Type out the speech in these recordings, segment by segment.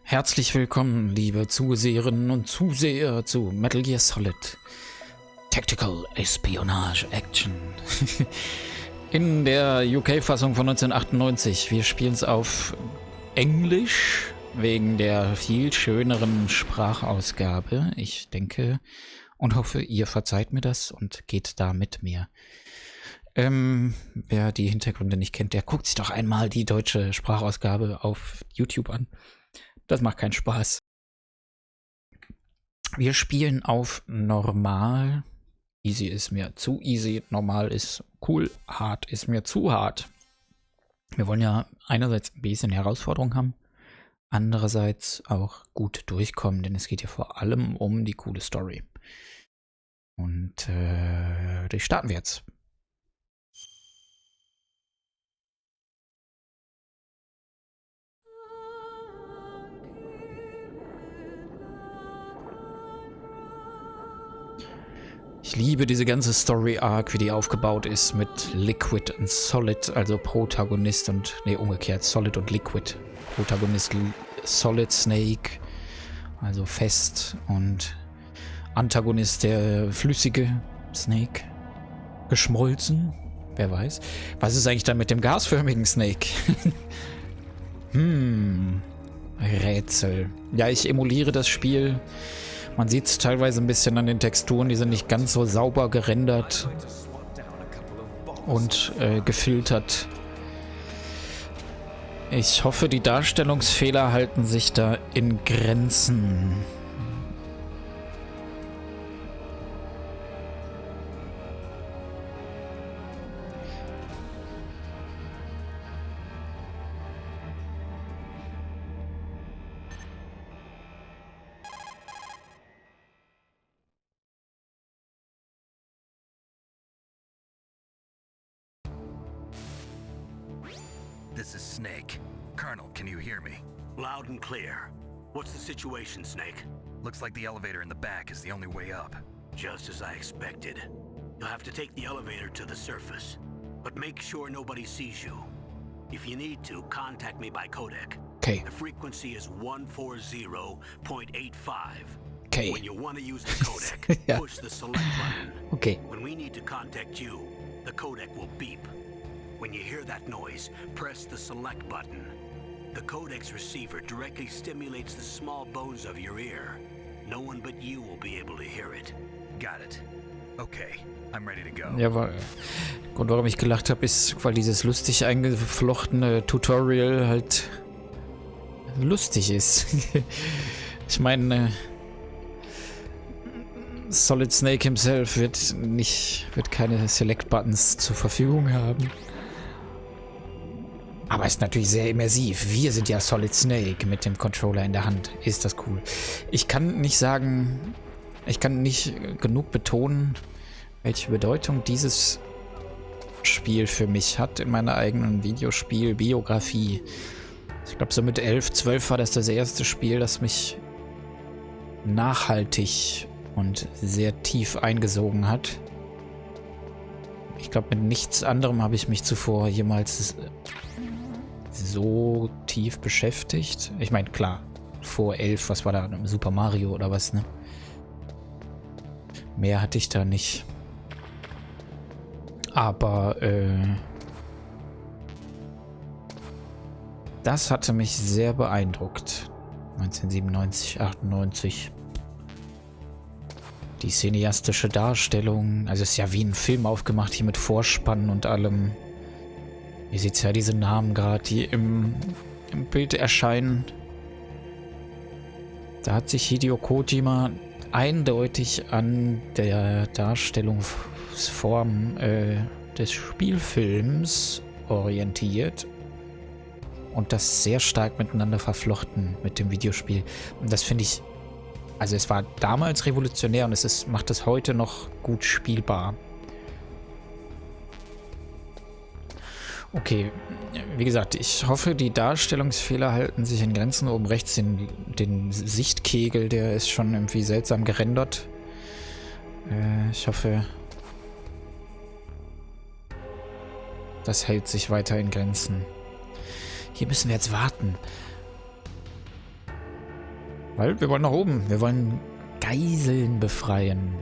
Herzlich willkommen, liebe Zuseherinnen und Zuseher zu Metal Gear Solid Tactical Espionage Action. In der UK-Fassung von 1998. Wir spielen es auf Englisch, wegen der viel schöneren Sprachausgabe. Ich denke und hoffe, ihr verzeiht mir das und geht da mit mir. Wer die Hintergründe nicht kennt, der guckt sich doch einmal die deutsche Sprachausgabe auf YouTube an. Das macht keinen Spaß. Wir spielen auf normal. Easy ist mir zu easy, normal ist cool, hart ist mir zu hart. Wir wollen ja einerseits ein bisschen Herausforderung haben, andererseits auch gut durchkommen, denn es geht hier vor allem um die coole Story. Und die starten wir jetzt. Ich liebe diese ganze Story-Arc, wie die aufgebaut ist mit Liquid und Solid, also Protagonist und, umgekehrt, Solid und Liquid. Protagonist Solid Snake, also fest, und Antagonist der flüssige Snake, geschmolzen, wer weiß. Was ist eigentlich dann mit dem gasförmigen Snake? Rätsel. Ja, ich emuliere das Spiel. Man sieht es teilweise ein bisschen an den Texturen, die sind nicht ganz so sauber gerendert und gefiltert. Ich hoffe, die Darstellungsfehler halten sich da in Grenzen. This is Snake. Colonel, can you hear me? Loud and clear. What's the situation, Snake? Looks like the elevator in the back is the only way up. Just as I expected. You'll have to take the elevator to the surface. But make sure nobody sees you. If you need to, contact me by codec. Okay. The frequency is 140.85. Okay. When you want to use the codec, Yeah. push the select button. Okay. When we need to contact you, the codec will beep. When you hear that noise, press the select button. The codec's receiver directly stimulates the small bones of your ear. No one but you will be able to hear it. Got it. Okay, I'm ready to go. Ja, der Grund, warum ich gelacht habe, ist, weil dieses lustig eingeflochtene Tutorial halt lustig ist. Ich meine, Solid Snake himself wird keine Select-Buttons zur Verfügung haben. Aber ist natürlich sehr immersiv. Wir sind ja Solid Snake mit dem Controller in der Hand. Ist das cool. Ich kann nicht genug betonen, welche Bedeutung dieses Spiel für mich hat in meiner eigenen Videospiel-Biografie. Ich glaube, so mit 11, 12 war das erste Spiel, das mich nachhaltig und sehr tief eingesogen hat. Ich glaube, mit nichts anderem habe ich mich zuvor jemals so tief beschäftigt. Ich meine, klar, vor 11, was war da? Super Mario oder was, ne? Mehr hatte ich da nicht. Aber, das hatte mich sehr beeindruckt. 1997, 98. Die cineastische Darstellung, also es ist ja wie ein Film aufgemacht, hier mit Vorspann und allem. Ihr seht ja diese Namen gerade, die im Bild erscheinen. Da hat sich Hideo Kojima eindeutig an der Darstellungsform des Spielfilms orientiert und das sehr stark miteinander verflochten mit dem Videospiel. Und das finde ich, also es war damals revolutionär und macht es heute noch gut spielbar. Okay, wie gesagt, ich hoffe, die Darstellungsfehler halten sich in Grenzen. Oben rechts den Sichtkegel, der ist schon irgendwie seltsam gerendert. Ich hoffe, das hält sich weiter in Grenzen. Hier müssen wir jetzt warten. Weil wir wollen nach oben. Wir wollen Geiseln befreien.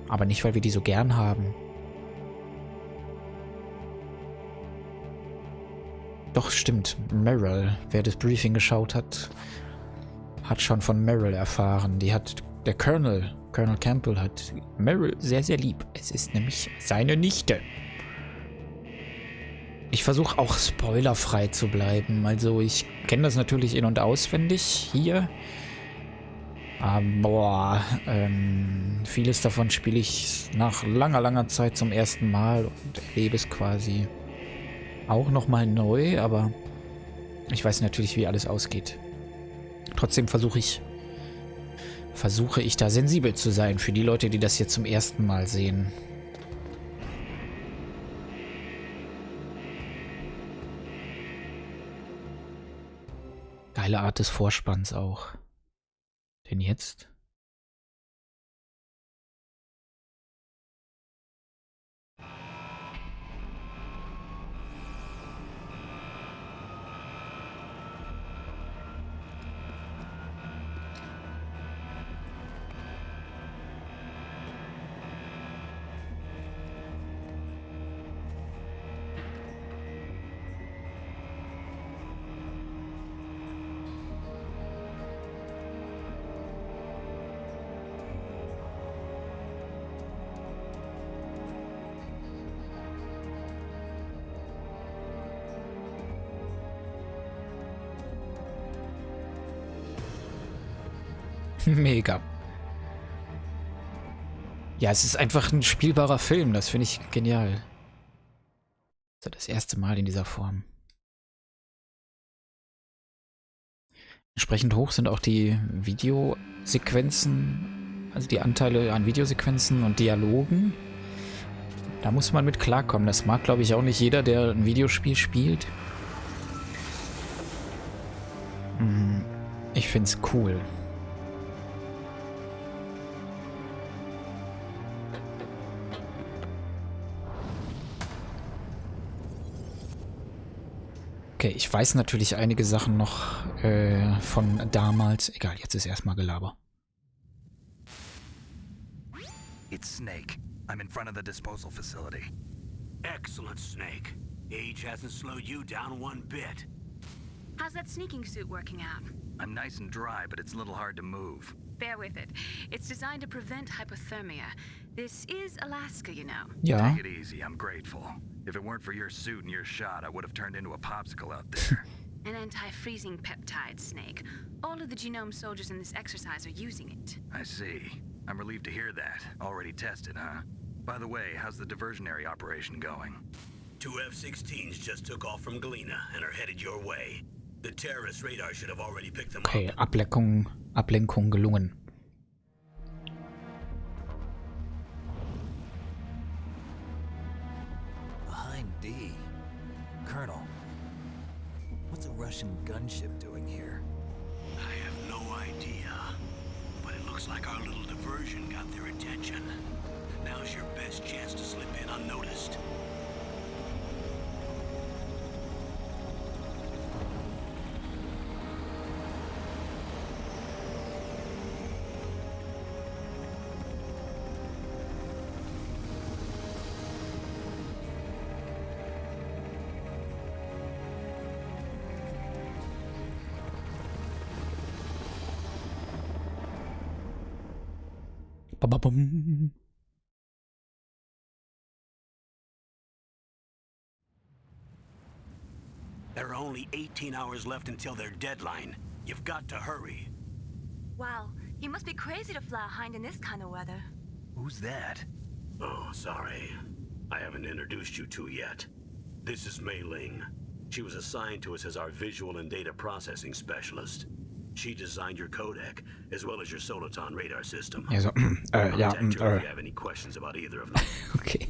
Aber nicht, weil wir die so gern haben. Doch, stimmt. Meryl, wer das Briefing geschaut hat, hat schon von Meryl erfahren. Der Colonel Campbell hat Meryl sehr, sehr lieb. Es ist nämlich seine Nichte. Ich versuche auch spoilerfrei zu bleiben. Also ich kenne das natürlich in- und auswendig hier. Aber vieles davon spiele ich nach langer, langer Zeit zum ersten Mal und erlebe es quasi auch nochmal neu. Aber ich weiß natürlich, wie alles ausgeht. Trotzdem versuche ich da sensibel zu sein für die Leute, die das hier zum ersten Mal sehen. Geile Art des Vorspanns auch. Denn jetzt? Mega. Ja, es ist einfach ein spielbarer Film. Das finde ich genial. So, das erste Mal in dieser Form. Entsprechend hoch sind auch die Videosequenzen, also die Anteile an Videosequenzen und Dialogen. Da muss man mit klarkommen. Das mag, glaube ich, auch nicht jeder, der ein Videospiel spielt. Ich finde es cool. Okay, ich weiß natürlich einige Sachen noch von damals. Egal, jetzt ist erstmal Gelaber. It's Snake. I'm in front of the disposal facility. Excellent, Snake. Age hasn't slowed you down one bit. How's that sneaking suit working out? I'm nice and dry, but it's a little hard to move. Bear with it. It's designed to prevent hypothermia. This is Alaska, you know. Ja. Take it easy, I'm grateful. If it weren't for your suit and your shot, I would have turned into a popsicle out there. An anti-freezing peptide, Snake. All of the genome soldiers in this exercise are using it. I see. I'm relieved to hear that. Already tested, huh? By the way, how's the diversionary operation going? 2 F-16s just took off from Galena and are headed your way. The terrorist radar should have already picked them Okay, up. Ablenkung gelungen. Behind D. Colonel, what's a Russian gunship doing here? I have no idea, but it looks like our little diversion got their attention. Now's your best chance to slip in unnoticed. Bababum. There are only 18 hours left until their deadline. You've got to hurry. Wow, you must be crazy to fly a hind in this kind of weather. Who's that? Oh, sorry. I haven't introduced you to yet. This is Mei Ling. She was assigned to us as our visual and data processing specialist. She designed your codec, as well as your Soliton radar system. Also, ja, Contact her if you have any questions about either of them. okay.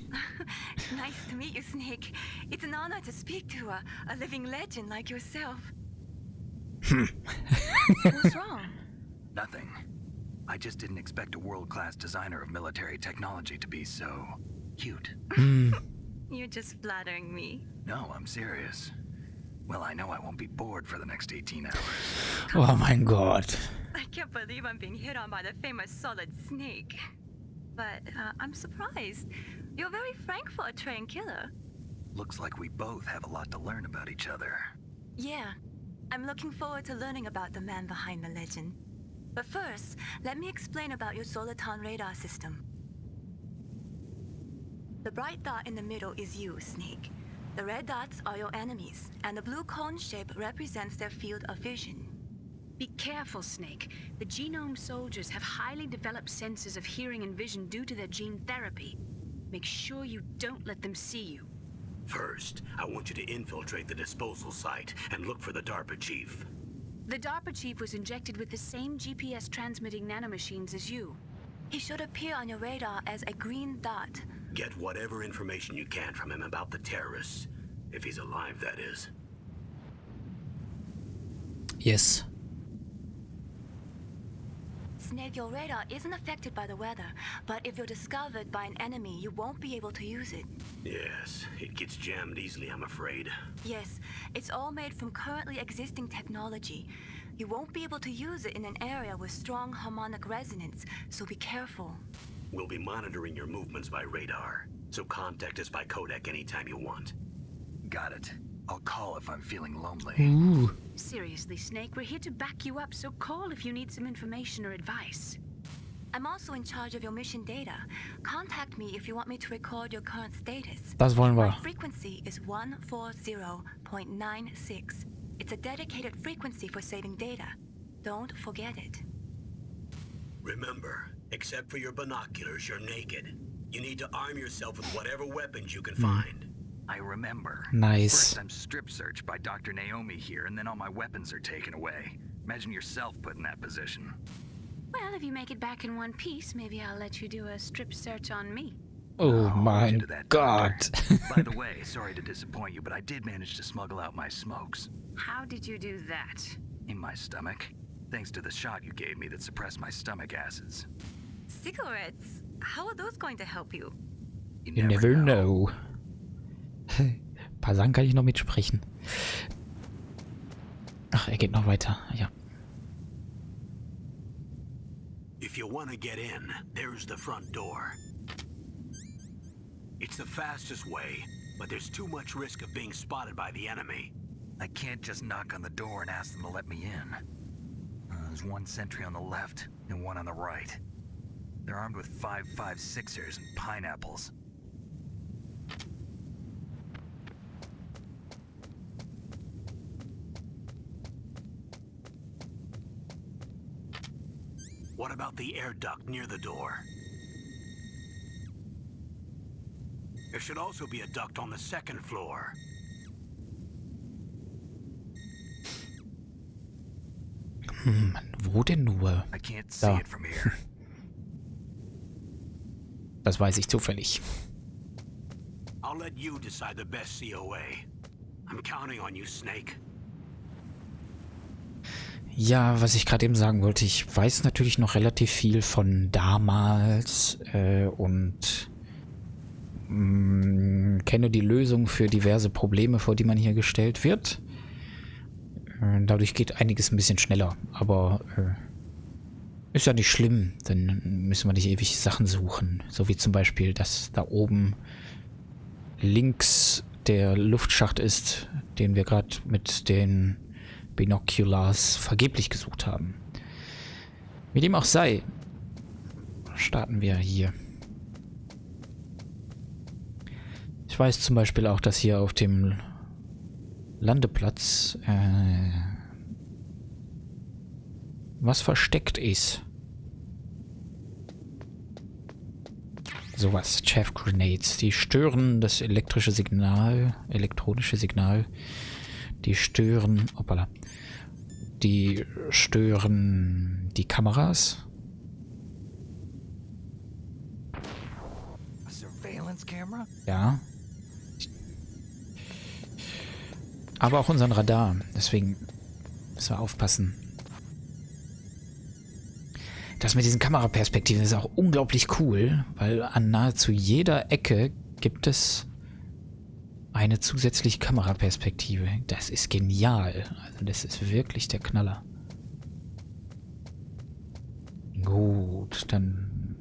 Nice to meet you, Snake. It's an honor to speak to a living legend like yourself. What's wrong? Nothing. I just didn't expect a world-class designer of military technology to be so cute. You're just flattering me. No, I'm serious. Well, I know I won't be bored for the next 18 hours. Oh mein Gott. I can't believe I'm being hit on by the famous solid snake. But I'm surprised. You're very frank for a trained killer. Looks like we both have a lot to learn about each other. Yeah, I'm looking forward to learning about the man behind the legend. But first, let me explain about your Soliton radar system. The bright dot in the middle is you, Snake. The red dots are your enemies, and the blue cone shape represents their field of vision. Be careful, Snake. The genome soldiers have highly developed senses of hearing and vision due to their gene therapy. Make sure you don't let them see you. First, I want you to infiltrate the disposal site and look for the DARPA chief. The DARPA chief was injected with the same GPS transmitting nanomachines as you. He should appear on your radar as a green dot. Get whatever information you can from him about the terrorists. If he's alive, that is. Yes. Snake, your radar isn't affected by the weather, but if you're discovered by an enemy, you won't be able to use it. Yes, it gets jammed easily, I'm afraid. Yes, it's all made from currently existing technology. You won't be able to use it in an area with strong harmonic resonance, so be careful. We'll be monitoring your movements by radar, so contact us by codec anytime you want. Got it. I'll call if I'm feeling lonely. Ooh. Seriously, Snake, we're here to back you up, so call if you need some information or advice. I'm also in charge of your mission data. Contact me if you want me to record your current status. Das wollen My wir. frequency is 140.96. It's a dedicated frequency for saving data. Don't forget it. Remember, except for your binoculars, you're naked. You need to arm yourself with whatever weapons you can find. I remember. Nice. First I'm strip searched by Dr. Naomi here, and then all my weapons are taken away. Imagine yourself put in that position. Well, if you make it back in one piece, maybe I'll let you do a strip search on me. Oh mein into that, Gott. By the way, sorry to disappoint you, but I did manage to smuggle out my smokes. How did you do that? In my stomach. Thanks to the shot you gave me that suppressed my stomach acids. Cigarettes? How are those going to help you? You never know. Ein paar Sachen kann ich noch mitsprechen. Ach, er geht noch weiter. Ja. If you want to get in, there's the front door. It's the fastest way, but there's too much risk of being spotted by the enemy. I can't just knock on the door and ask them to let me in. There's one sentry on the left and one on the right. They're armed with 5.56ers and pineapples. What about the air duct near the door? There should also be a duct on the second floor. Wo denn nur? I can't see Da. it from here. Das weiß ich zufällig. I'll let you decide the best COA. I'm counting on you, Snake. Ja, was ich gerade eben sagen wollte, ich weiß natürlich noch relativ viel von damals und kenne die Lösung für diverse Probleme, vor die man hier gestellt wird. Dadurch geht einiges ein bisschen schneller, aber ist ja nicht schlimm, dann müssen wir nicht ewig Sachen suchen, so wie zum Beispiel, dass da oben links der Luftschacht ist, den wir gerade mit den Binoculars vergeblich gesucht haben. Wie dem auch sei, starten wir hier. Ich weiß zum Beispiel auch, dass hier auf dem Landeplatz was versteckt ist. Sowas, Chaff Grenades. Die stören das elektronische Signal. Die stören, hoppala. Die stören die Kameras. A surveillance camera? Ja. Aber auch unseren Radar. Deswegen müssen wir aufpassen. Das mit diesen Kameraperspektiven ist auch unglaublich cool, weil an nahezu jeder Ecke gibt es Eine zusätzliche Kameraperspektive. Das ist genial. Also das ist wirklich der Knaller. Gut, dann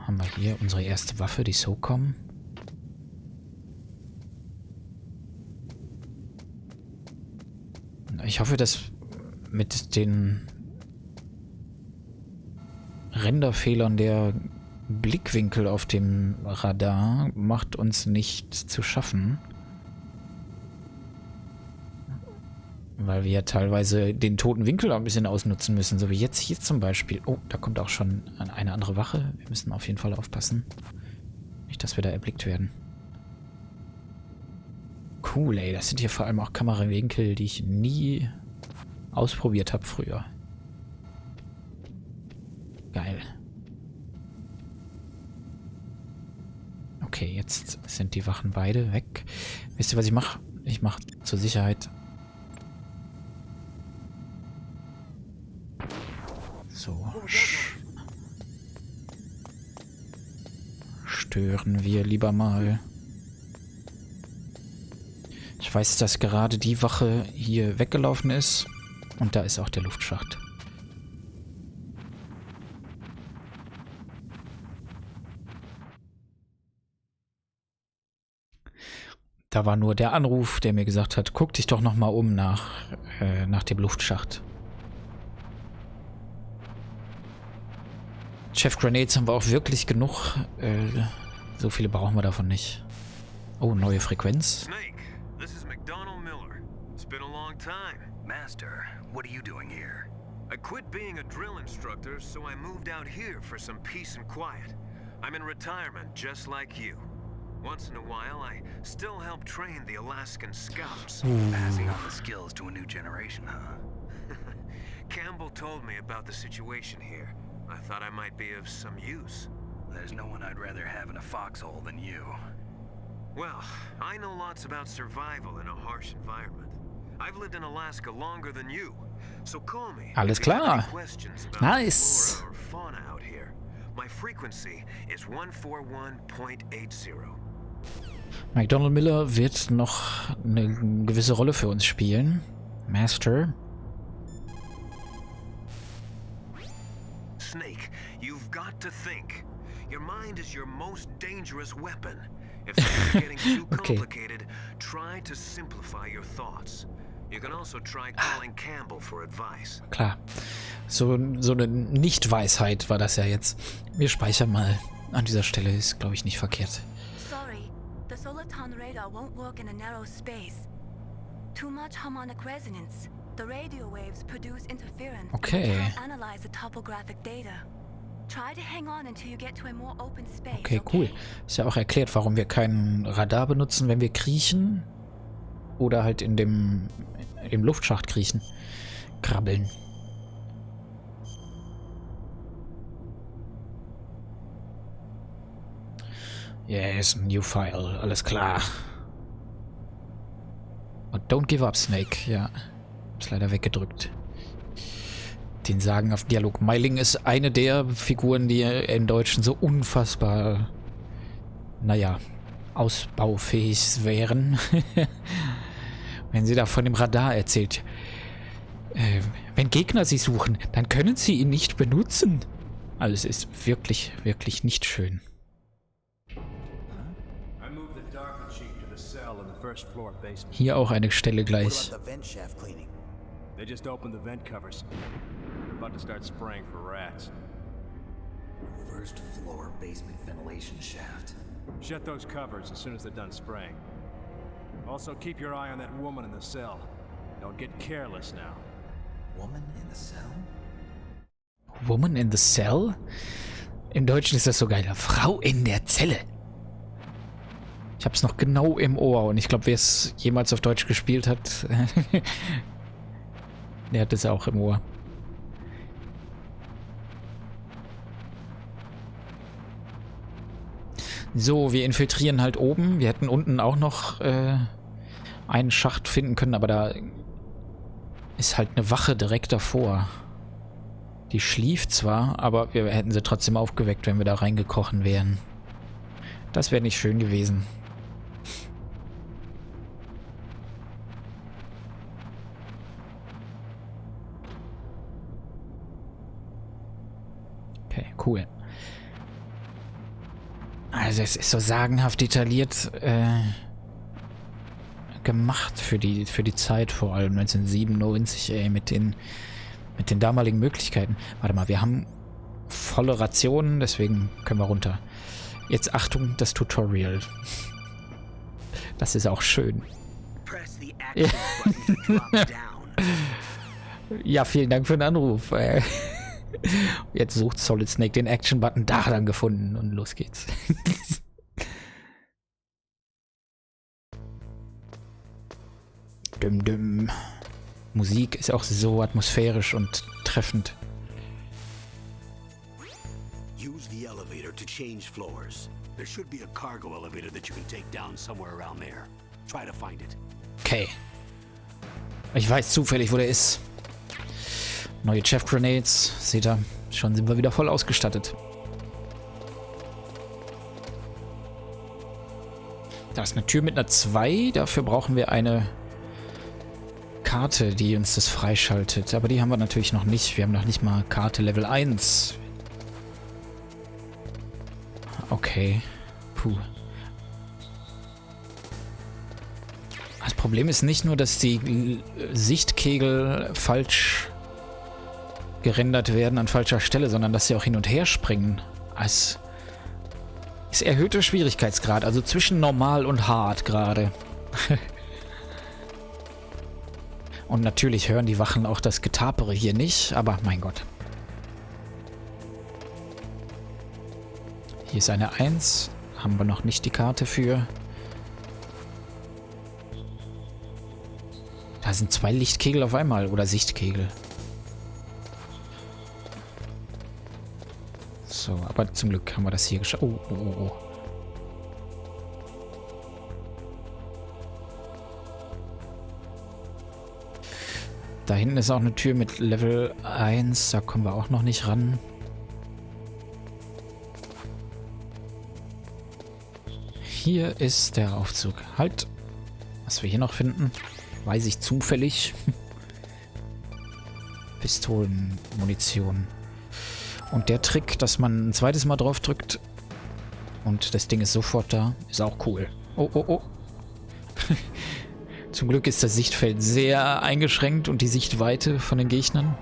haben wir hier unsere erste Waffe, die SOCOM. Ich hoffe, dass mit den Renderfehlern der Blickwinkel auf dem Radar macht uns nicht zu schaffen. Weil wir ja teilweise den toten Winkel auch ein bisschen ausnutzen müssen, so wie jetzt hier zum Beispiel. Oh, da kommt auch schon eine andere Wache. Wir müssen auf jeden Fall aufpassen. Nicht, dass wir da erblickt werden. Cool, ey. Das sind hier vor allem auch Kamerawinkel, die ich nie ausprobiert habe früher. Geil. Okay, jetzt sind die Wachen beide weg. Wisst ihr, was ich mache? Ich mache zur Sicherheit... So. Stören wir lieber mal. Ich weiß, dass gerade die Wache hier weggelaufen ist. Und da ist auch der Luftschacht. Da war nur der Anruf, der mir gesagt hat, guck dich doch nochmal um nach dem Luftschacht. Chef Grenades haben wir auch wirklich genug. So viele brauchen wir davon nicht. Oh, neue Frequenz. Snake, this is McDonald Miller. It's been a long time. Master, what are you doing here? I quit being a drill instructor, so I moved out here for some peace and quiet. I'm in retirement, just like you. Once in a while, I still help train the Alaskan Scouts. Passing on the skills to a new generation, huh? Campbell told me about the situation here. I thought I might be of some use. There's no one I'd rather have in a foxhole than you. Well, I know lots about survival in a harsh environment. I've lived in Alaska longer than you, so call me. Alles klar. Nice. Or fauna out here. My frequency is 141.80. McDonald Miller wird noch eine gewisse Rolle für uns spielen. Master. Snake, you've got to think. Your mind is your most dangerous weapon. If things are getting too complicated, try to simplify your thoughts. You can also try calling Campbell for advice. Klar. So eine Nicht-Weisheit war das ja jetzt. Wir speichern mal. An dieser Stelle ist, glaube ich, nicht verkehrt. Sorry, the Soliton radar won't work in a narrow space. Too much harmonic resonance. The radio waves produce interference. Okay. We can't analyze the topographic data. Try to hang on until you get to a more open space. Okay, cool. Ist ja auch erklärt, warum wir kein Radar benutzen, wenn wir kriechen. Oder halt in dem Luftschacht kriechen. Krabbeln. Yes, new file. Alles klar. Und don't give up, Snake. Ja. Ist leider weggedrückt. Den sagenhaften Dialog. Meiling ist eine der Figuren, die im Deutschen so unfassbar, naja, ausbaufähig wären. Wenn sie da von dem Radar erzählt. Wenn Gegner sie suchen, dann können sie ihn nicht benutzen. Alles ist wirklich, wirklich nicht schön. Hier auch eine Stelle gleich. They just opened the vent covers. They're about to start spraying for rats. First floor basement ventilation shaft. Shut those covers as soon as they're done spraying. Also keep your eye on that woman in the cell. Don't get careless now. Woman in the cell? Woman in the cell? Im Deutschen ist das so geil. Frau in der Zelle. Ich hab's noch genau im Ohr und ich glaube, wer es jemals auf Deutsch gespielt hat, der hat es auch im Ohr. So, wir infiltrieren halt oben. Wir hätten unten auch noch einen Schacht finden können, aber da ist halt eine Wache direkt davor. Die schlief zwar, aber wir hätten sie trotzdem aufgeweckt, wenn wir da reingekrochen wären. Das wäre nicht schön gewesen. Cool. Also es ist so sagenhaft detailliert gemacht für die Zeit, vor allem 1997, ey, mit den damaligen Möglichkeiten. Warte mal, wir haben volle Rationen, deswegen können wir runter. Jetzt Achtung, das Tutorial. Das ist auch schön. Ja. Ja, vielen Dank für den Anruf. Jetzt sucht Solid Snake den Action-Button, da hat er ihn gefunden und los geht's. Düm, düm. Musik ist auch so atmosphärisch und treffend. Use the elevator to change floors. There should be a cargo elevator that you can take down somewhere around there. Try to find it. Okay. Ich weiß zufällig, wo der ist. Neue Chef Grenades. Seht ihr? Schon sind wir wieder voll ausgestattet. Da ist eine Tür mit einer 2. Dafür brauchen wir eine Karte, die uns das freischaltet. Aber die haben wir natürlich noch nicht. Wir haben noch nicht mal Karte Level 1. Okay. Puh. Das Problem ist nicht nur, dass die Sichtkegel falsch gerendert werden an falscher Stelle, sondern dass sie auch hin und her springen. Es ist erhöhter Schwierigkeitsgrad, also zwischen normal und hart gerade. Und natürlich hören die Wachen auch das Getapere hier nicht, aber mein Gott. Hier ist eine 1, haben wir noch nicht die Karte für. Da sind 2 Lichtkegel auf einmal, oder Sichtkegel. So, aber zum Glück haben wir das hier geschafft. Oh, oh, oh, oh. Da hinten ist auch eine Tür mit Level 1. Da kommen wir auch noch nicht ran. Hier ist der Aufzug. Halt. Was wir hier noch finden, weiß ich zufällig. Pistolenmunition. Und der Trick, dass man ein zweites Mal drauf drückt und das Ding ist sofort da, ist auch cool. Oh, oh, oh. Zum Glück ist das Sichtfeld sehr eingeschränkt und die Sichtweite von den Gegnern.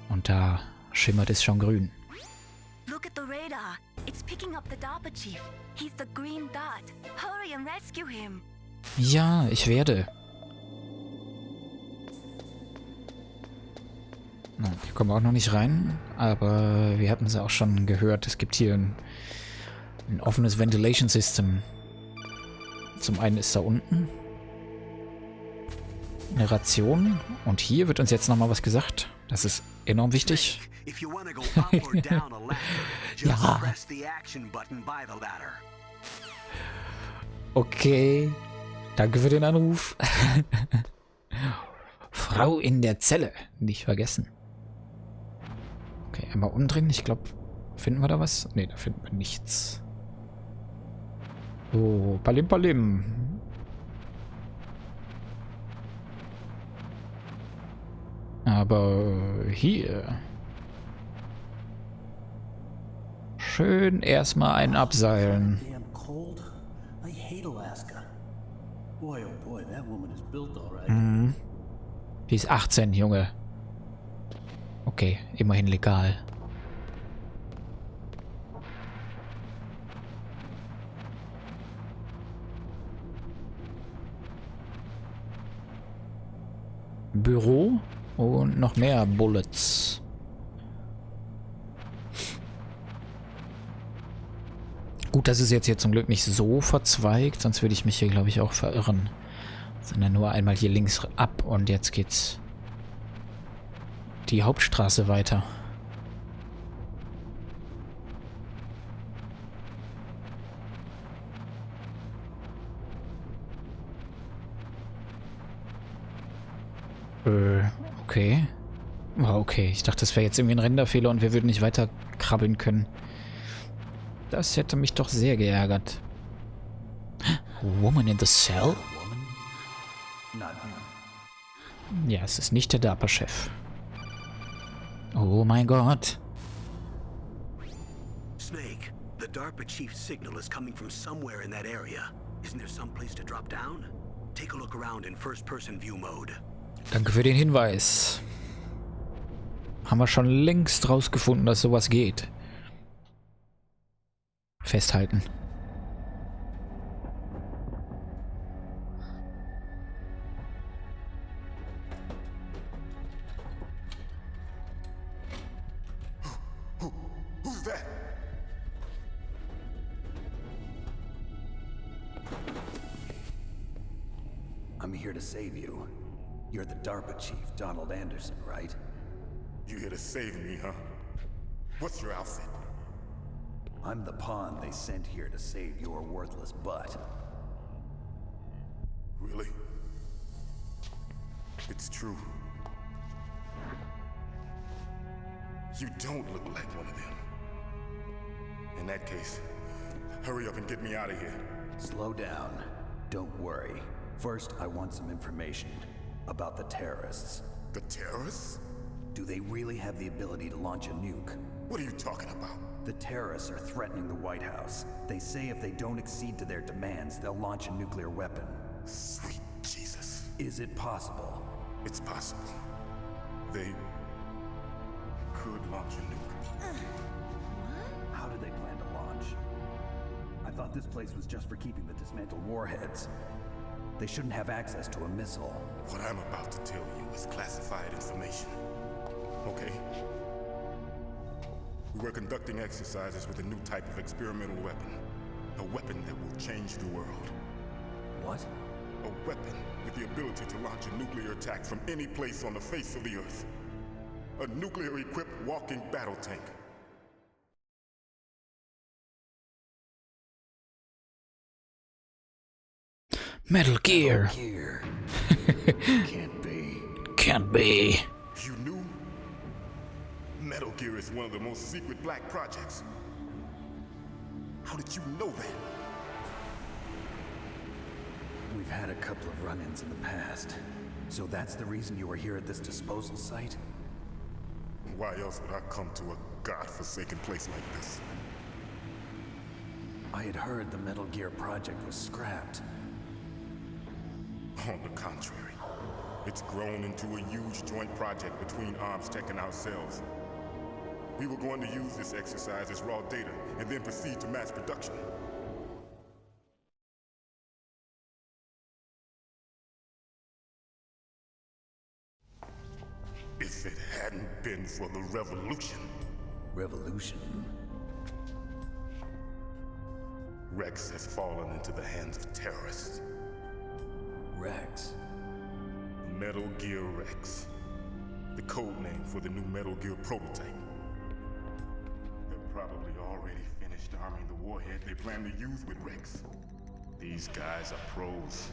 Und da schimmert es schon grün. Look at the radar. It's picking up the DARPA chief. He's the green dot. Hurry and rescue him. Ja, ich werde. Na, hier kommen wir auch noch nicht rein, aber wir hatten es auch schon gehört. Es gibt hier ein offenes Ventilation System. Zum einen ist da unten eine Ration und hier wird uns jetzt nochmal was gesagt. Das ist enorm wichtig. Ja. Okay. Danke für den Anruf. Frau in der Zelle. Nicht vergessen. Okay, einmal umdrehen. Ich glaube, finden wir da was? Ne, da finden wir nichts. Oh, Palim Palim. Aber hier. Schön erstmal einen abseilen. Die ist 18, Junge. Okay, immerhin legal. Büro und noch mehr Bullets. Gut, das ist jetzt hier zum Glück nicht so verzweigt, sonst würde ich mich hier, glaube ich, auch verirren. Sondern nur einmal hier links ab und jetzt geht's die Hauptstraße weiter. Okay. War okay. Ich dachte, das wäre jetzt irgendwie ein Renderfehler und wir würden nicht weiter krabbeln können. Das hätte mich doch sehr geärgert. Woman in the cell? Ja, es ist nicht der DARPA-Chef. Oh mein Gott. Snake, the DARPA chief's signal is coming from somewhere in that area. Isn't there some place to drop down? Take a look around in first-person view mode. Danke für den Hinweis. Haben wir schon längst rausgefunden, dass sowas geht. Festhalten. Who's that? I'm here to save you. You're the DARPA chief, Donald Anderson, right? You here to save me, huh? What's your outfit? I'm the pawn they sent here to save your worthless butt. Really? It's true. You don't look like one of them. In that case, hurry up and get me out of here. Slow down. Don't worry. First, I want some information about the terrorists. The terrorists? Do they really have the ability to launch a nuke? What are you talking about? The terrorists are threatening the White House. They say if they don't accede to their demands, they'll launch a nuclear weapon. Sweet Jesus. Is it possible? It's possible. They could launch a nuke. How do they plan to launch? I thought this place was just for keeping the dismantled warheads. They shouldn't have access to a missile. What I'm about to tell you is classified information. Okay? We were conducting exercises with a new type of experimental weapon. A weapon that will change the world. What? A weapon with the ability to launch a nuclear attack from any place on the face of the Earth. A nuclear-equipped walking battle tank. Metal Gear. Here. Can't be. Can't be. You knew? Metal Gear is one of the most secret black projects. How did you know that? We've had a couple of run-ins in the past. So that's the reason you were here at this disposal site? Why else would I come to a godforsaken place like this? I had heard the Metal Gear project was scrapped. On the contrary, it's grown into a huge joint project between Arms Tech and ourselves. We were going to use this exercise as raw data and then proceed to mass production. If it hadn't been for the revolution. Revolution? Rex has fallen into the hands of terrorists. Rex? Metal Gear Rex. The code name for the new Metal Gear prototype. They're probably already finished arming the warhead they plan to use with Rex. These guys are pros.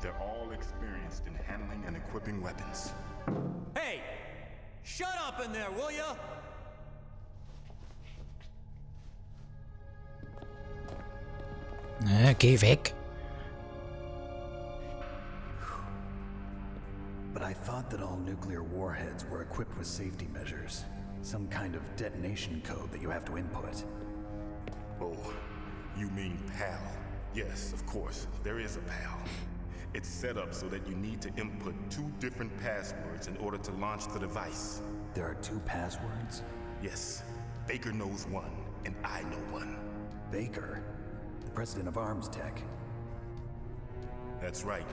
They're all experienced in handling and equipping weapons. Hey! Shut up in there, will ya? Geh weg. But I thought that all nuclear warheads were equipped with safety measures. Some kind of detonation code that you have to input. Oh, you mean PAL? Yes, of course, there is a PAL. It's set up so that you need to input 2 different passwords in order to launch the device. There are 2 passwords? Yes, Baker knows one, and I know one. Baker? The president of Arms Tech? That's right.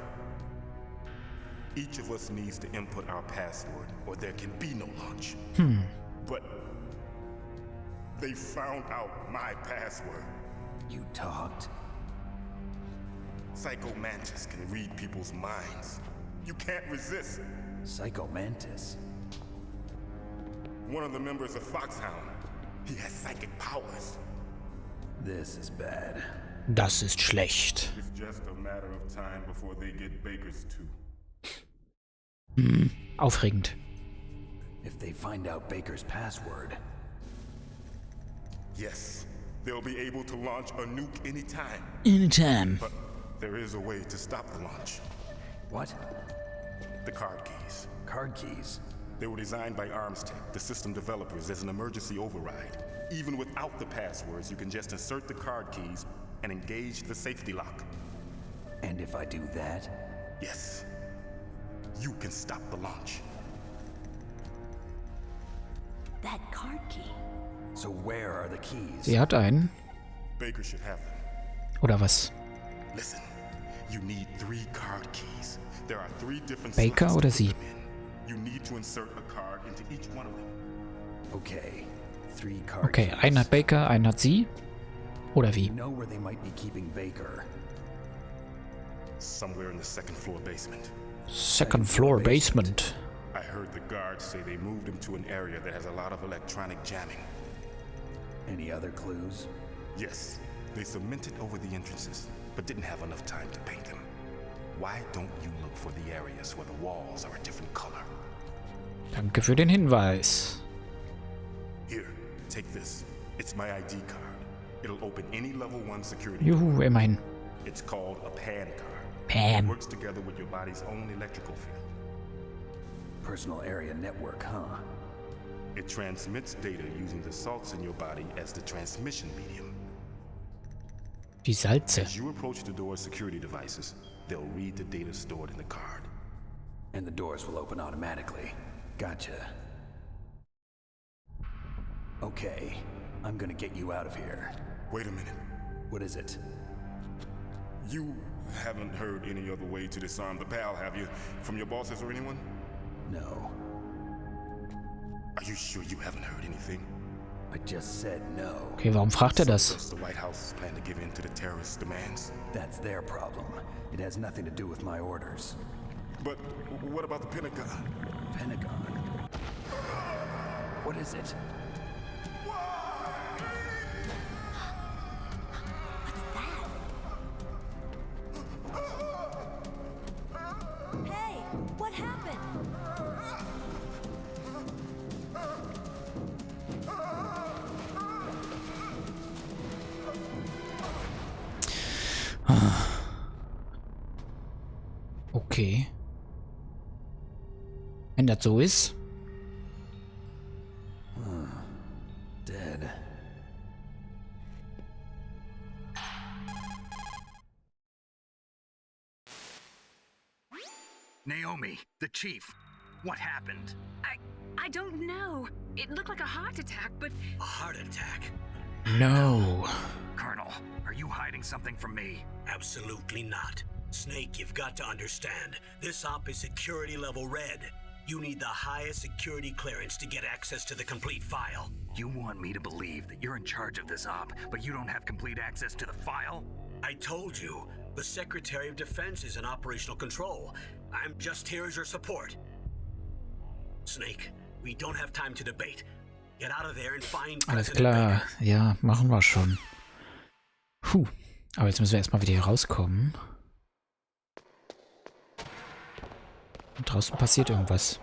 Each of us needs to input our password, or there can be no launch. But they found out my password. You talked? Psycho Mantis can read people's minds. You can't resist. Psycho Mantis? One of the members of FOX-HOUND. He has psychic powers. This is bad. Das ist schlecht. It's just a matter of time before they get Baker's too. Aufregend. If they find out Baker's password... Yes, they'll be able to launch a nuke anytime. Anytime. But there is a way to stop the launch. What? The card keys. Card keys? They were designed by Armstech, the system developers, as an emergency override. Even without the passwords, you can just insert the card keys and engage the safety lock. And if I do that? Yes. You can stop the launch. That card key. So where are the keys? Sie hat einen. Baker should have them. Oder was? Listen, you need 3 card keys. There are 3 different Baker slots oder to sie? put them in. You need to insert a card into each one of them. Okay, 3 card Okay, keys. einen hat Baker, einen hat sie. Oder wie? You know where they might be keeping Baker? Somewhere in the second floor basement. Second floor basement. I heard the guards say they moved him to an area that has a lot of electronic jamming. Any other clues? Yes, they cemented over the entrances, but didn't have enough time to paint them. Why don't you look for the areas where the walls are a different color? Danke für den Hinweis. Here, take this. It's my ID card. It'll open any level 1 security. Juhu, immerhin. It's called a PAN card. Pam. It works together with your body's own electrical field. Personal area network, huh? It transmits data using the salts in your body as the transmission medium. Die Salze. As you approach the door's security devices, they'll read the data stored in the card. And the doors will open automatically. Gotcha. Okay, I'm gonna get you out of here. Wait a minute. What is it? You haven't heard any other way to disarm the PAL, have you? From your bosses or anyone? No. Are you sure you haven't heard anything? I just said no. Okay, warum fragt er das? Does the White House plan to give in to the terrorists' demands? That's their problem. It has nothing to do with my orders. But what about the Pentagon? Pentagon? What is it? Hey, what happened? Okay. Wenn das so ist. Dead. Naomi, the chief. What happened? I don't know. It looked like a heart attack, but A heart attack? No. Colonel, are you hiding something from me? Absolutely not. Snake, you've got to understand. This op is security level red. You need the highest security clearance to get access to the complete file. You want me to believe that you're in charge of this op, but you don't have complete access to the file? I told you, the Secretary of Defense is in operational control. I'm just here as your support. Snake, we don't have time to debate. Get out of there and find Alles President klar. Baker. Ja, machen wir schon. Puh. Aber jetzt müssen wir erstmal wieder hier rauskommen. Und draußen passiert irgendwas.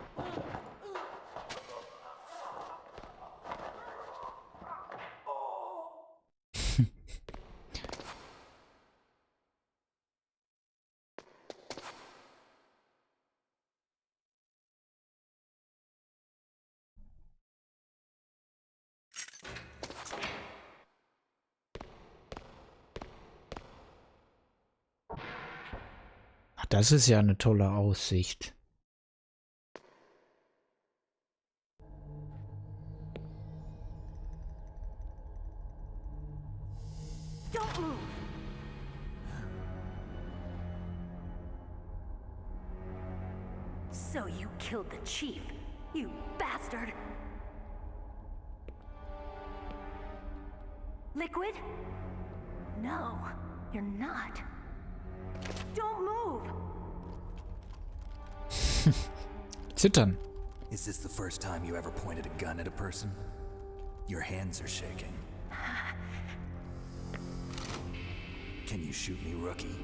Ach, das ist ja eine tolle Aussicht. Don't move! So you killed the chief, you bastard! Liquid? No, you're not. Don't move! Zittern. Is this the first time you ever pointed a gun at a person? Your hands are shaking. Can you shoot me, rookie?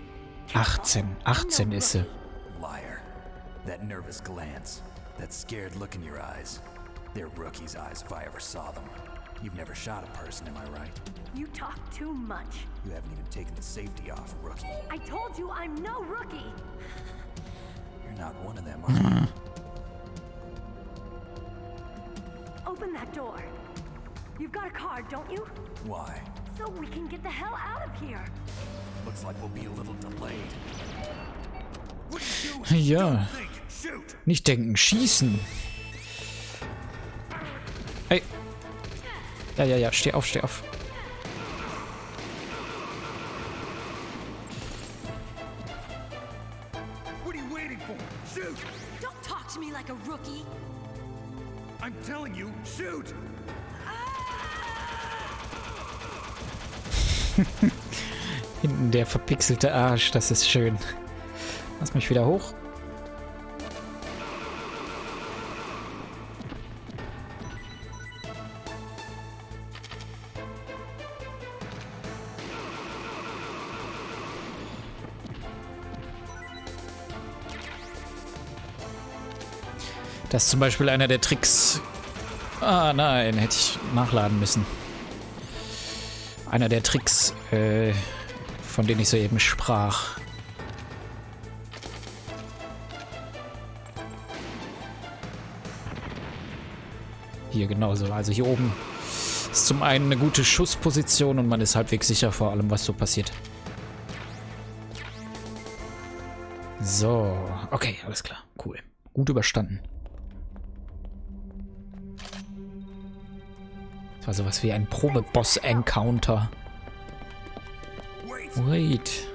18 ist sie. Liar. That nervous glance, that scared look in your eyes. They're rookie's eyes if I ever saw them. You've never shot a person, am I right? You talk too much. You haven't even taken the safety off, rookie. I told you I'm no rookie! You're You're not one of them, are you? Open that door. You've got a card, don't you? Why? So we can get the hell out of here. Looks like we'll be a little delayed. What are you doing? Ja. Don't think. Shoot! Nicht denken, schießen. Ey. Ja, steh auf, steh auf. What are you waiting for? Shoot! Don't talk to me like a rookie. I'm telling you, shoot! Hinten der verpixelte Arsch, das ist schön. Lass mich wieder hoch. Das ist zum Beispiel einer der Tricks. Ah nein, hätte ich nachladen müssen. Einer der Tricks, von denen ich soeben sprach. Hier genauso. Also hier oben ist zum einen eine gute Schussposition und man ist halbwegs sicher vor allem, was so passiert. So, okay, alles klar. Cool. Gut überstanden. Das war sowas wie ein Probe-Boss-Encounter. Wait.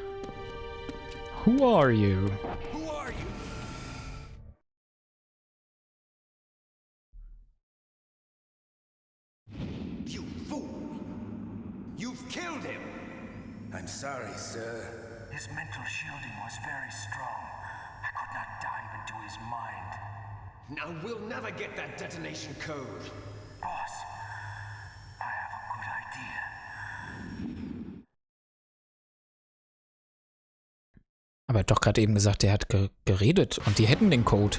Who are you? Who are you? You fool! You've killed him! I'm sorry, sir. His mental shielding was very strong. I could not dive into his mind. Now we'll never get that detonation code. Boss, I have a good idea. Aber er hat doch gerade eben gesagt, er hat geredet und die hätten den Code.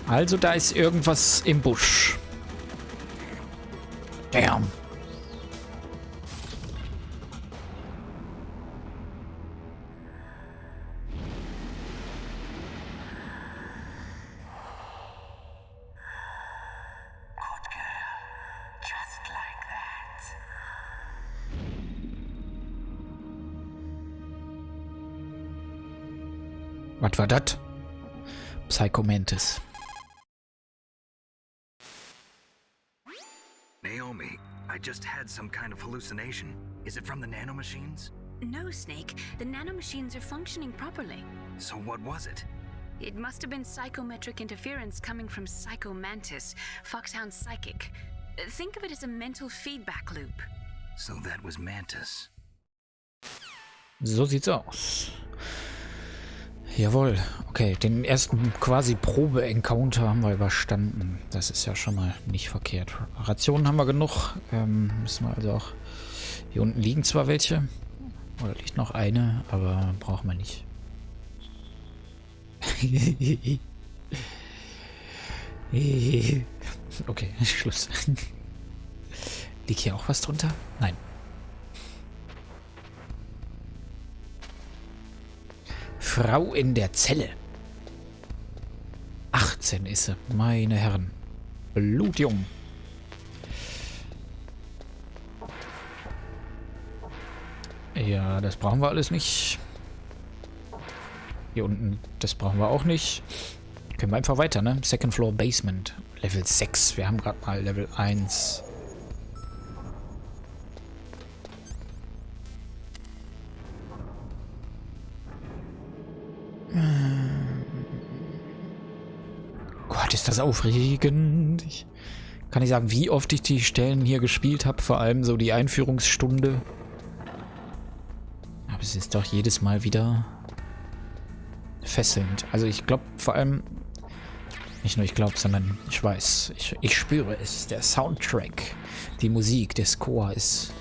Also da ist irgendwas im Busch. Damn. Was war das? Psychomantis. Naomi, I just had some kind of hallucination. Is it from the nanomachines? No, Snake. The nanomachines are functioning properly. So what was it? It must have been psychometric interference coming from Psychomantis, FOX-HOUND's psychic. Think of it as a mental feedback loop. So that was Mantis. So sieht's aus. Jawohl. Okay, den ersten quasi Probe-Encounter haben wir überstanden. Das ist ja schon mal nicht verkehrt. Rationen haben wir genug. Müssen wir also auch... Hier unten liegen zwar welche. Oder liegt noch eine, aber brauchen wir nicht. Okay, Schluss. Liegt hier auch was drunter? Nein. Frau in der Zelle. 18 ist sie, meine Herren. Praeludium. Ja, das brauchen wir alles nicht. Hier unten, das brauchen wir auch nicht. Können wir einfach weiter, ne? Second Floor Basement. Level 6. Wir haben gerade mal Level 1. Gott, ist das aufregend. Ich kann nicht sagen, wie oft ich die Stellen hier gespielt habe. Vor allem so die Einführungsstunde. Aber es ist doch jedes Mal wieder fesselnd. Also ich glaube vor allem, nicht nur ich glaube, sondern ich weiß, ich spüre es. Der Soundtrack, die Musik, der Score ist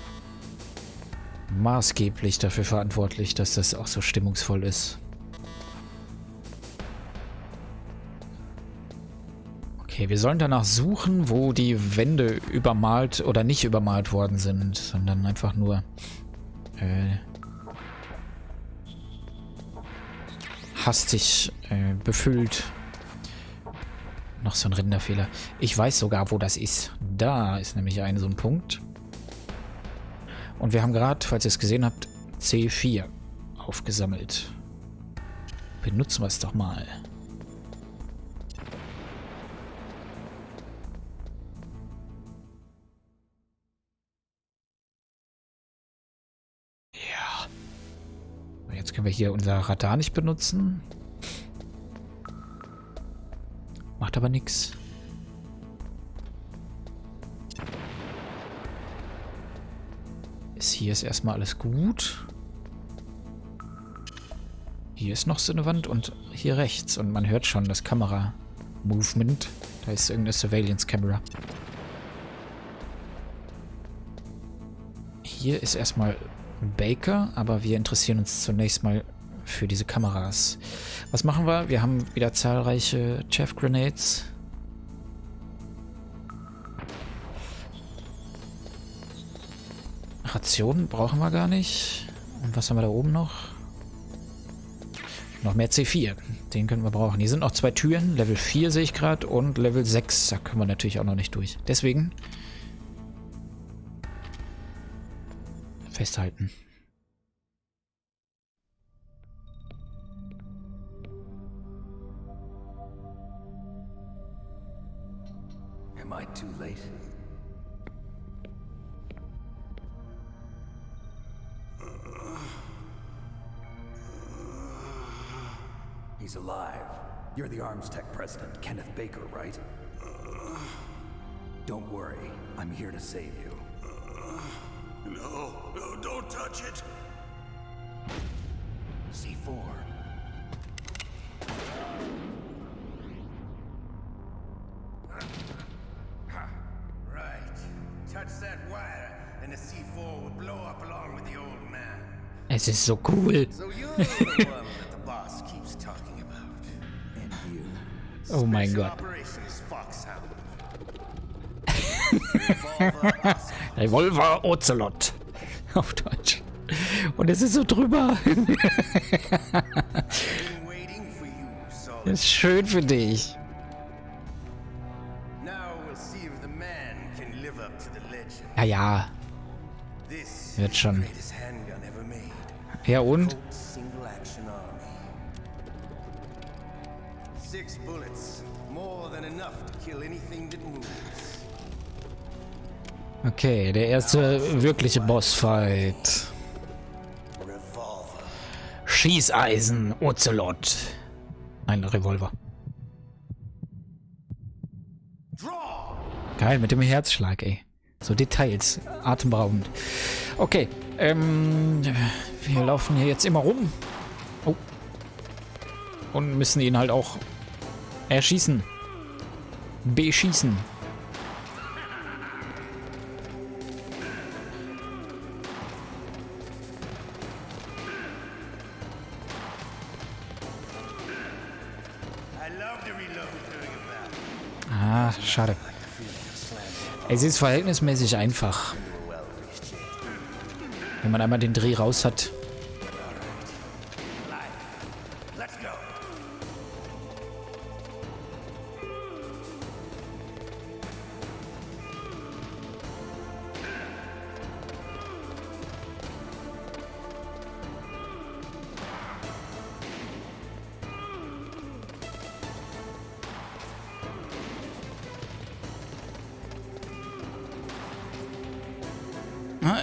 maßgeblich dafür verantwortlich, dass das auch so stimmungsvoll ist. Okay, wir sollen danach suchen, wo die Wände übermalt oder nicht übermalt worden sind, sondern einfach nur hastig befüllt. Noch so ein Rinderfehler. Ich weiß sogar, wo das ist. Da ist nämlich so ein Punkt. Und wir haben gerade, falls ihr es gesehen habt, C4 aufgesammelt. Benutzen wir es doch mal. Ja. Jetzt können wir hier unser Radar nicht benutzen. Macht aber nichts. Hier ist erstmal alles gut. Hier ist noch so eine Wand und hier rechts. Und man hört schon das Kamera-Movement. Da ist irgendeine Surveillance-Camera. Hier ist erstmal ein Baker, aber wir interessieren uns zunächst mal für diese Kameras. Was machen wir? Wir haben wieder zahlreiche Chaff Grenades. Rationen brauchen wir gar nicht. Und was haben wir da oben noch? Noch mehr C4. Den können wir brauchen. Hier sind noch 2 Türen. Level 4 sehe ich gerade und Level 6. Da können wir natürlich auch noch nicht durch. Deswegen festhalten. Am I too late? He's alive. You're the Arms Tech president, Kenneth Baker, right? Don't worry. I'm here to save you. No, don't touch it. C4. Right. Touch that wire and the C4 will blow up along with the old man. Es ist so cool. So you're the one that the boss keeps talking about. And you. Oh mein Special Gott. Operations FOX-HOUND. Revolver Ocelot. Auf Deutsch. Und es ist so drüber. Das ist schön für dich. Ja, ja. Wird schon. Ja, und? Okay, der erste wirkliche Bossfight. Schießeisen, Ocelot. Nein, Revolver. Geil, mit dem Herzschlag, ey. So Details, atemberaubend. Okay, wir laufen hier jetzt immer rum. Oh. Und müssen ihn halt auch erschießen. Beschießen. Ah, schade. Es ist verhältnismäßig einfach. Wenn man einmal den Dreh raus hat.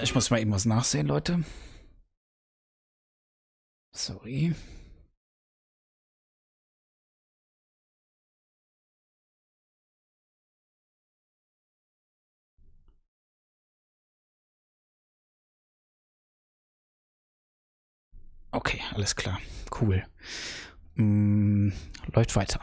Ich muss mal eben was nachsehen, Leute. Sorry. Okay, alles klar. Cool. Läuft weiter.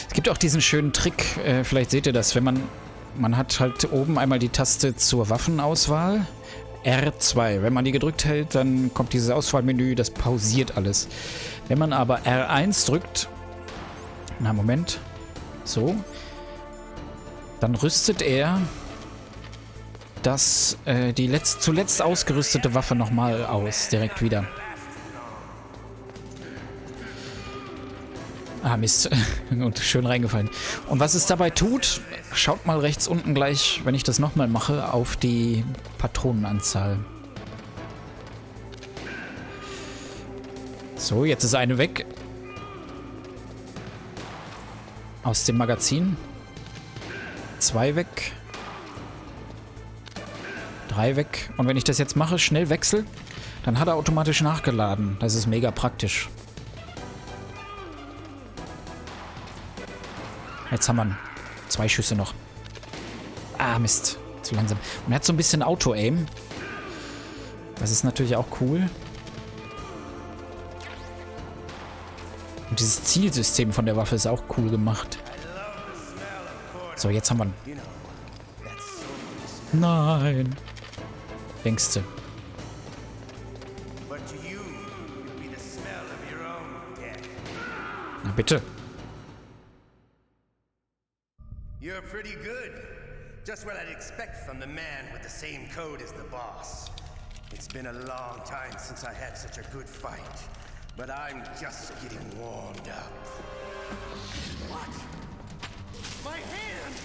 Es gibt auch diesen schönen Trick, vielleicht seht ihr das, wenn man hat halt oben einmal die Taste zur Waffenauswahl, R2. Wenn man die gedrückt hält, dann kommt dieses Auswahlmenü, das pausiert alles. Wenn man aber R1 drückt, na Moment, so, dann rüstet er die zuletzt ausgerüstete Waffe nochmal aus. Direkt wieder. Ah, Mist. Und schön reingefallen. Und was es dabei tut, schaut mal rechts unten gleich, wenn ich das nochmal mache, auf die Patronenanzahl. So, jetzt ist eine weg. Aus dem Magazin. 2 weg. 3 weg. Und wenn ich das jetzt mache, schnell wechsel, dann hat er automatisch nachgeladen. Das ist mega praktisch. Jetzt haben wir 2 Schüsse noch. Ah, Mist. Zu langsam. Und er hat so ein bisschen Auto-Aim. Das ist natürlich auch cool. Und dieses Zielsystem von der Waffe ist auch cool gemacht. So, jetzt haben wir ihn. Nein. Denkste. Na bitte. You're pretty good. Just what I'd expect from the man with the same code as the boss. It's been a long time since I had such a good fight, but I'm just getting warmed up. What? My hand!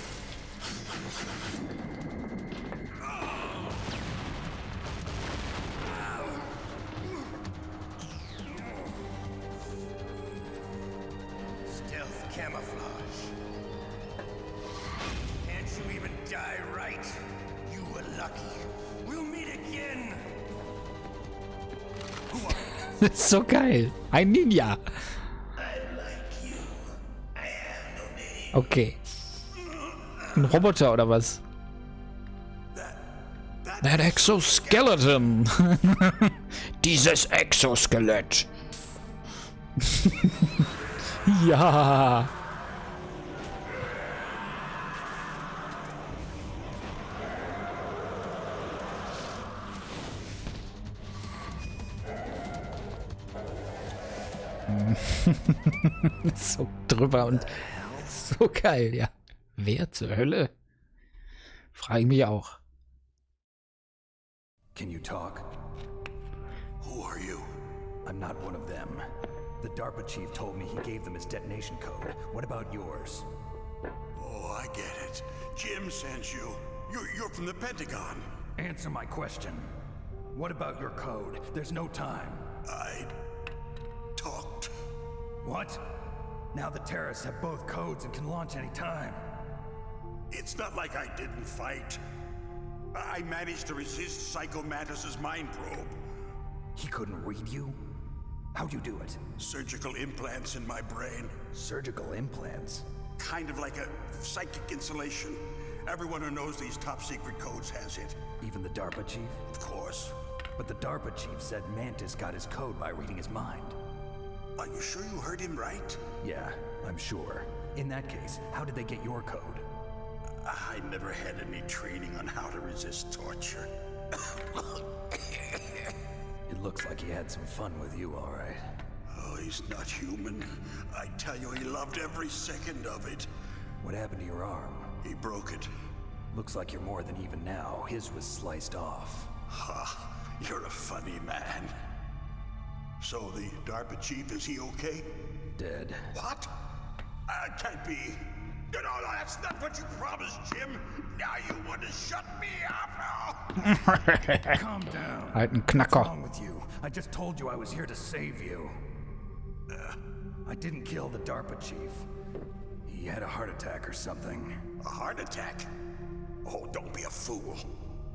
Stealth camouflage. Can't you even die right? You were lucky. We'll meet again. So geil. Ein Ninja. Okay. Ein Roboter oder was? That Exoskeleton. Dieses Exoskelett. Ja. So drüber und so geil, ja. Wer zur Hölle? Frage ich mich auch. Can you talk? Who are you? I'm not one of them. The DARPA chief told me he gave them his detonation code. What about yours? Oh, I get it. Jim sent you. You're from the Pentagon. Answer my question. What about your code? There's no time. I talked. What? Now the terrorists have both codes and can launch any time. It's not like I didn't fight. I managed to resist Psycho Mantis's mind probe. He couldn't read you? How'd you do it? Surgical implants in my brain. Surgical implants? Kind of like a psychic insulation. Everyone who knows these top secret codes has it. Even the DARPA chief? Of course. But the DARPA chief said Mantis got his code by reading his mind. Are you sure you heard him right? Yeah, I'm sure. In that case, how did they get your code? I never had any training on how to resist torture. It looks like he had some fun with you, all right. Oh, he's not human. I tell you, he loved every second of it. What happened to your arm? He broke it. Looks like you're more than even now. His was sliced off. Ha, you're a funny man. So the DARPA chief, is he okay? Dead. What? Can't be. No, that's not what you promised, Jim. Now you want to shut me up. Calm down. Halt ein What's Knacker. wrong with you? I just told you I was here to save you. I didn't kill the DARPA chief. He had a heart attack or something. A heart attack? Oh, don't be a fool.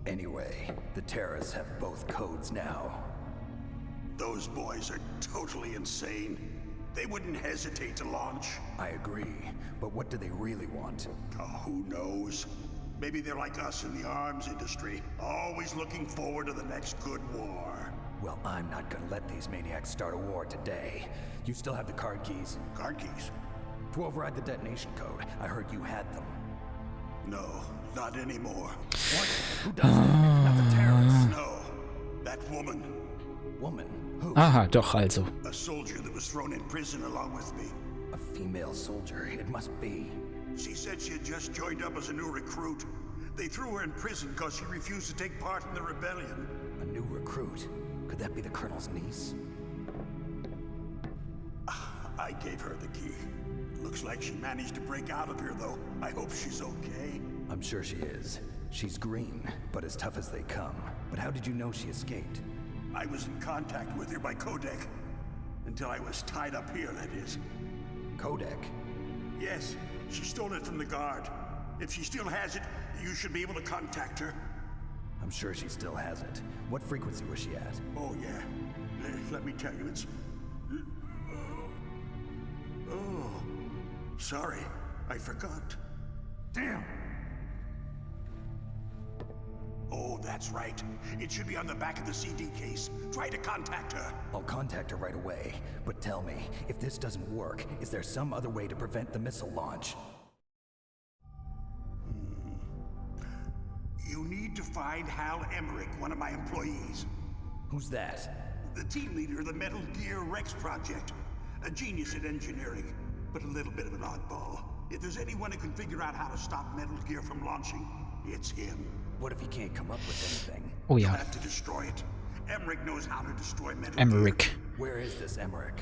Anyway, the terrorists have both codes now. Those boys are totally insane. They wouldn't hesitate to launch. I agree, but what do they really want? Oh, who knows? Maybe they're like us in the arms industry, always looking forward to the next good war. Well, I'm not gonna let these maniacs start a war today. You still have the card keys? Card keys? To override the detonation code. I heard you had them. No, not anymore. What? Who does that? Not the terrorists. No, that woman. Woman? Who? Aha, doch also. A soldier that was thrown in prison along with me. A female soldier, it must be. She said she had just joined up as a new recruit. They threw her in prison because she refused to take part in the rebellion. A new recruit? Could that be the Colonel's niece? I gave her the key. Looks like she managed to break out of here, though. I hope she's okay. I'm sure she is. She's green, but as tough as they come. But how did you know she escaped? I was in contact with her by codec. Until I was tied up here, that is. Codec? Yes, she stole it from the guard. If she still has it, you should be able to contact her. I'm sure she still has it. What frequency was she at? Oh, yeah. Let me tell you, it's... Oh, sorry. I forgot. Damn! Oh, that's right. It should be on the back of the CD case. Try to contact her. I'll contact her right away. But tell me, if this doesn't work, is there some other way to prevent the missile launch? You need to find Hal Emmerich, one of my employees. Who's that? The team leader of the Metal Gear Rex project. A genius at engineering, but a little bit of an oddball. If there's anyone who can figure out how to stop Metal Gear from launching, it's him. What if he can't come up with anything? Oh yeah. You'll have to destroy it. Emmerich knows how to destroy Metal Emmerich. Gear. Where is this Emmerich?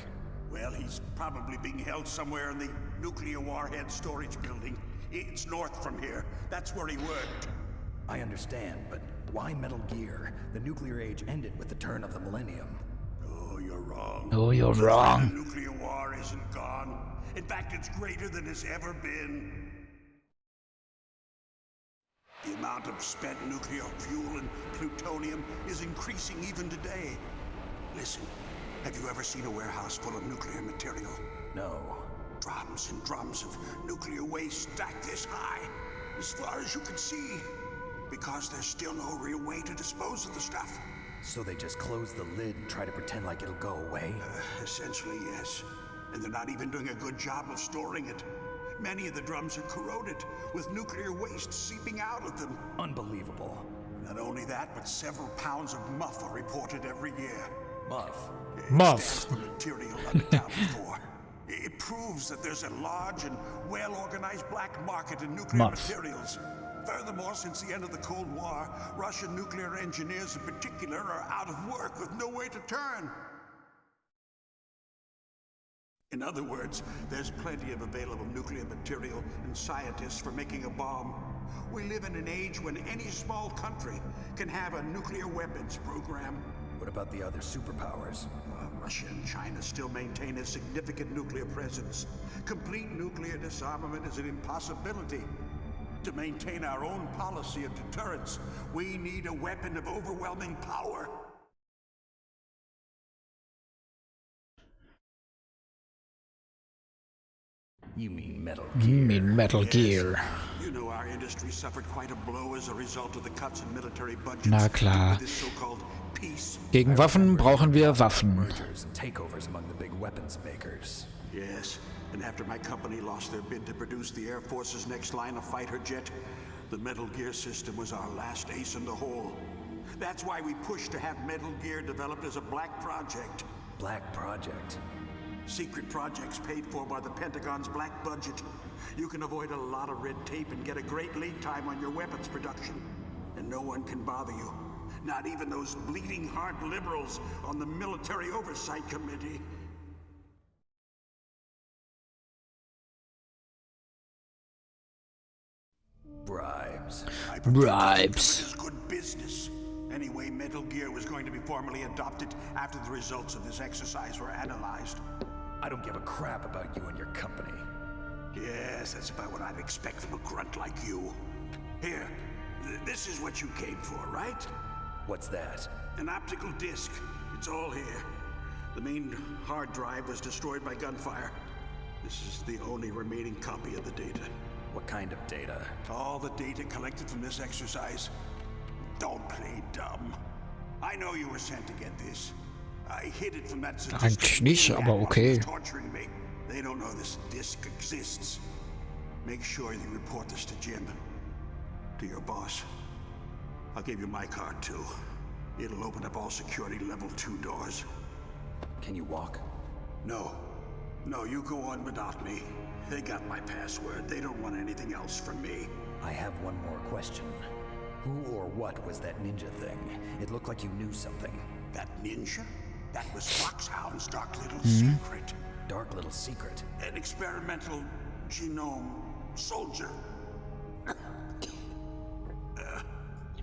Well, he's probably being held somewhere in the nuclear warhead storage building. It's north from here. That's where he worked. I understand, but why Metal Gear? The nuclear age ended with the turn of the millennium. Oh, you're wrong. Oh, you're wrong. The nuclear war isn't gone. In fact, it's greater than it's ever been. The amount of spent nuclear fuel and plutonium is increasing even today. Listen, have you ever seen a warehouse full of nuclear material? No. Drums and drums of nuclear waste stacked this high, as far as you can see, because there's still no real way to dispose of the stuff. So they just close the lid and try to pretend like it'll go away? Essentially, yes. And they're not even doing a good job of storing it. Many of the drums are corroded, with nuclear waste seeping out of them. Unbelievable. Not only that, but several pounds of muff are reported every year. Muff? Muff. Stands for material unaccounted for. It proves that there's a large and well-organized black market in nuclear materials. Furthermore, since the end of the Cold War, Russian nuclear engineers in particular are out of work with no way to turn. In other words, there's plenty of available nuclear material and scientists for making a bomb. We live in an age when any small country can have a nuclear weapons program. What about the other superpowers? Russia and China still maintain a significant nuclear presence. Complete nuclear disarmament is an impossibility. To maintain our own policy of deterrence, we need a weapon of overwhelming power. You mean Metal Gear? You mean Metal Gear. You know our industry suffered quite a blow as a result of the cuts in military budgets. Na klar. This so-called peace. Gegen Waffen brauchen wir Waffen. Mergers and takeovers among the big weapons makers. Yes, and after my company lost their bid to produce the Air Force's next line of fighter jet, the Metal Gear system was our last ace in the hole. That's why we pushed to have Metal Gear developed as a black project. Black project? Secret projects paid for by the Pentagon's black budget. You can avoid a lot of red tape and get a great lead time on your weapons production. And no one can bother you. Not even those bleeding heart liberals on the Military Oversight Committee. Bribes. Bribes. It is good business. Anyway, Metal Gear was going to be formally adopted after the results of this exercise were analyzed. I don't give a crap about you and your company. Yes, that's about what I'd expect from a grunt like you. Here, this is what you came for, right? What's that? An optical disc. It's all here. The main hard drive was destroyed by gunfire. This is the only remaining copy of the data. What kind of data? All the data collected from this exercise. Don't play dumb. I know you were sent to get this. I hid it from that Eigentlich nicht, aber okay. Torturing me. They don't know this disc exists. Make sure you report this to Jim. To your boss. I'll give you my card too. It'll open up all security level 2 doors. Can you walk? No. No, you go on without me. They got my password. They don't want anything else from me. I have one more question. Who or what was that ninja thing? It looked like you knew something. That ninja? That was FOX-HOUND's dark little secret. Dark little secret. An experimental genome soldier.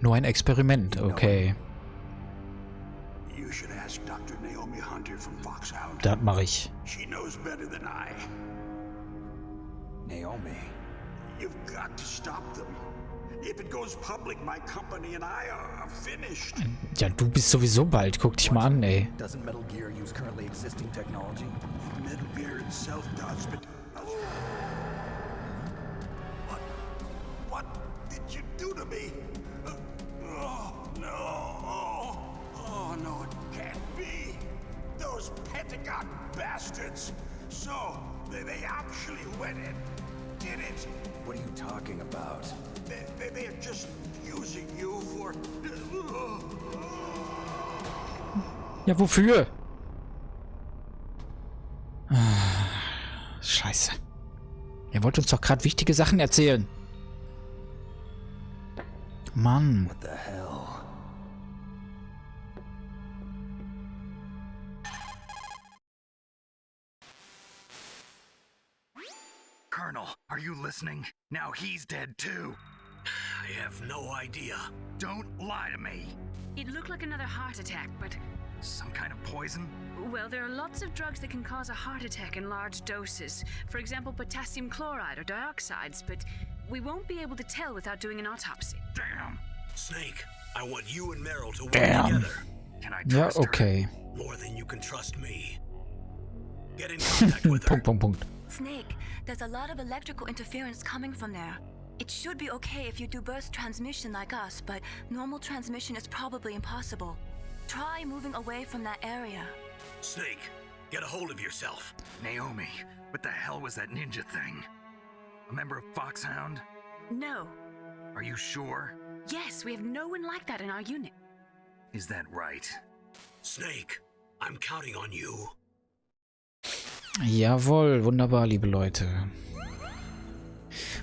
Nur ein Experiment, okay. You should ask Dr. Naomi Hunter from FOX-HOUND. Das mache ich. She knows better than I. Naomi. You've got to stop them. If it goes public, my company and I are finished. Ja, du bist sowieso bald. Guck dich mal an, ey. Doesn't Metal Gear use currently existing technology? Metal Gear itself does, but... What did you do to me? Oh, no. Oh, no, it can't be. Those Pentagon bastards. So, they actually went and did it. What are you talking about? They're just using you for... Ja, wofür? Scheiße. Er wollte uns doch gerade wichtige Sachen erzählen. Mann. What the hell? Colonel, are you listening? Now he's dead too. I have no idea. Don't lie to me. It looked like another heart attack, but... Some kind of poison? Well, there are lots of drugs that can cause a heart attack in large doses. For example, potassium chloride or dioxides, but we won't be able to tell without doing an autopsy. Damn. Snake, I want you and Meryl to work Damn. together. Can I Ja, trust her? okay. More than you can trust me. Get in contact with her. Punkt. Snake, there's a lot of electrical interference coming from there. It should be okay if you do burst transmission like us, but normal transmission is probably impossible. Try moving away from that area. Snake, get a hold of yourself. Naomi, what the hell was that ninja thing? A member of FOX-HOUND? No. Are you sure? Yes, we have no one like that in our unit. Is that right? Snake, I'm counting on you. Jawohl, wunderbar, liebe Leute.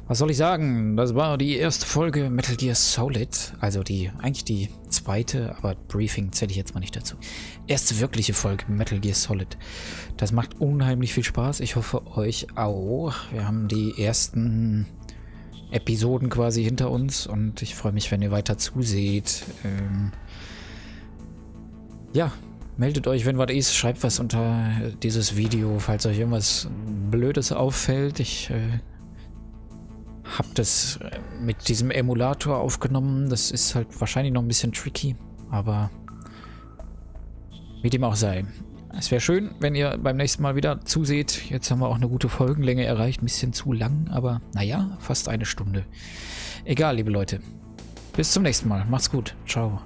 Was soll ich sagen? Das war die erste Folge Metal Gear Solid. Also eigentlich die zweite, aber Briefing zähle ich jetzt mal nicht dazu. Erste wirkliche Folge Metal Gear Solid. Das macht unheimlich viel Spaß. Ich hoffe, euch auch. Wir haben die ersten Episoden quasi hinter uns und ich freue mich, wenn ihr weiter zuseht. Ja, meldet euch, wenn was ist. Schreibt was unter dieses Video, falls euch irgendwas Blödes auffällt. Ich habe das mit diesem Emulator aufgenommen. Das ist halt wahrscheinlich noch ein bisschen tricky, aber wie dem auch sei. Es wäre schön, wenn ihr beim nächsten Mal wieder zuseht. Jetzt haben wir auch eine gute Folgenlänge erreicht. Ein bisschen zu lang, aber naja, fast eine Stunde. Egal, liebe Leute. Bis zum nächsten Mal. Macht's gut. Ciao.